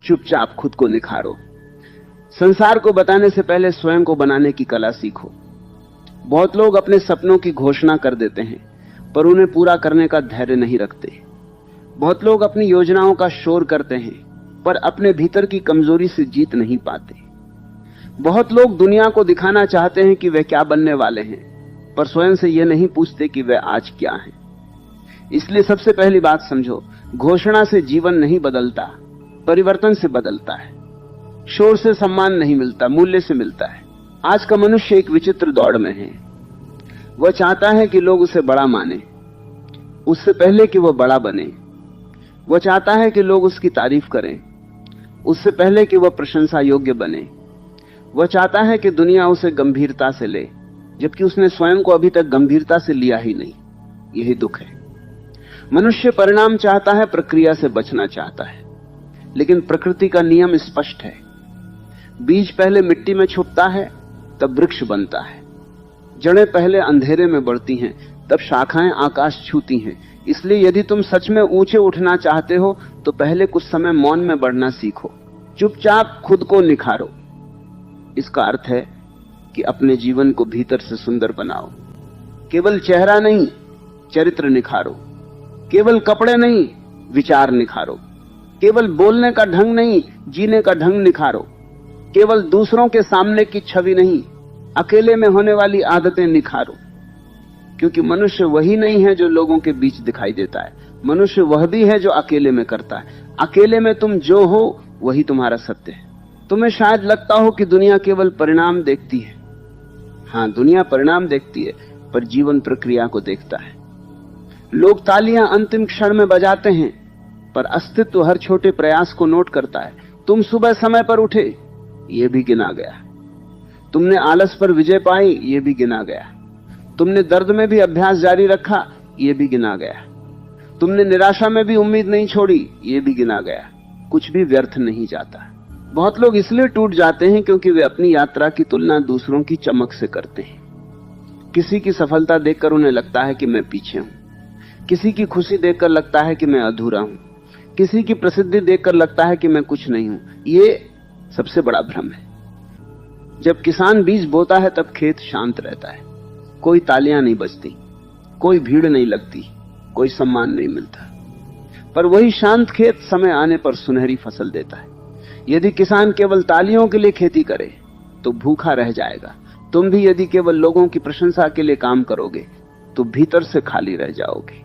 चुपचाप खुद को निखारो। संसार को बताने से पहले स्वयं को बनाने की कला सीखो। बहुत लोग अपने सपनों की घोषणा कर देते हैं, पर उन्हें पूरा करने का धैर्य नहीं रखते। बहुत लोग अपनी योजनाओं का शोर करते हैं, पर अपने भीतर की कमजोरी से जीत नहीं पाते। बहुत लोग दुनिया को दिखाना चाहते हैं कि वे क्या बनने वाले हैं, पर स्वयं से यह नहीं पूछते कि वे आज क्या हैं। इसलिए सबसे पहली बात समझो, घोषणा से जीवन नहीं बदलता, परिवर्तन से बदलता है। शोर से सम्मान नहीं मिलता, मूल्य से मिलता है। आज का मनुष्य एक विचित्र दौड़ में है। वह चाहता है कि लोग उसे बड़ा माने, उससे पहले कि वह बड़ा बने। वह चाहता है कि लोग उसकी तारीफ करें, उससे पहले कि वह प्रशंसा योग्य बने। वह चाहता है कि दुनिया उसे गंभीरता से ले, जबकि उसने स्वयं को अभी तक गंभीरता से लिया ही नहीं। यही दुख है। मनुष्य परिणाम चाहता है, प्रक्रिया से बचना चाहता है। लेकिन प्रकृति का नियम स्पष्ट है। बीज पहले मिट्टी में छुपता है, तब वृक्ष बनता है। जड़ें पहले अंधेरे में बढ़ती हैं, तब शाखाएं आकाश छूती हैं। इसलिए यदि तुम सच में ऊंचे उठना चाहते हो, तो पहले कुछ समय मौन में बढ़ना सीखो। चुपचाप खुद को निखारो। इसका अर्थ है कि अपने जीवन को भीतर से सुंदर बनाओ। केवल चेहरा नहीं, चरित्र निखारो। केवल कपड़े नहीं, विचार निखारो। केवल बोलने का ढंग नहीं, जीने का ढंग निखारो। केवल दूसरों के सामने की छवि नहीं, अकेले में होने वाली आदतें निखारो। क्योंकि मनुष्य वही नहीं है जो लोगों के बीच दिखाई देता है। मनुष्य वह भी है जो अकेले में करता है। अकेले में तुम जो हो वही तुम्हारा सत्य है। तुम्हें शायद लगता हो कि दुनिया केवल परिणाम देखती है। हाँ, दुनिया परिणाम देखती है, पर जीवन प्रक्रिया को देखता है। लोग तालियां अंतिम क्षण में बजाते हैं, पर अस्तित्व हर छोटे प्रयास को नोट करता है। तुम सुबह समय पर उठे, यह भी गिना गया। तुमने आलस पर विजय पाई, यह भी गिना गया। तुमने दर्द में भी अभ्यास जारी रखा, यह भी गिना गया। तुमने निराशा में भी उम्मीद नहीं छोड़ी, यह भी गिना गया। कुछ भी व्यर्थ नहीं जाता। बहुत लोग इसलिए टूट जाते हैं क्योंकि वे अपनी यात्रा की तुलना दूसरों की चमक से करते हैं। किसी की सफलता देखकर उन्हें लगता है कि मैं पीछे हूं। किसी की खुशी देखकर लगता है कि मैं अधूरा हूं। किसी की प्रसिद्धि देखकर लगता है कि मैं कुछ नहीं हूं। ये सबसे बड़ा भ्रम है। जब किसान बीज बोता है तब खेत शांत रहता है। कोई तालियां नहीं बजती, कोई भीड़ नहीं लगती, कोई सम्मान नहीं मिलता। पर वही शांत खेत समय आने पर सुनहरी फसल देता है। यदि किसान केवल तालियों के लिए खेती करे तो भूखा रह जाएगा। तुम भी यदि केवल लोगों की प्रशंसा के लिए काम करोगे तो भीतर से खाली रह जाओगे।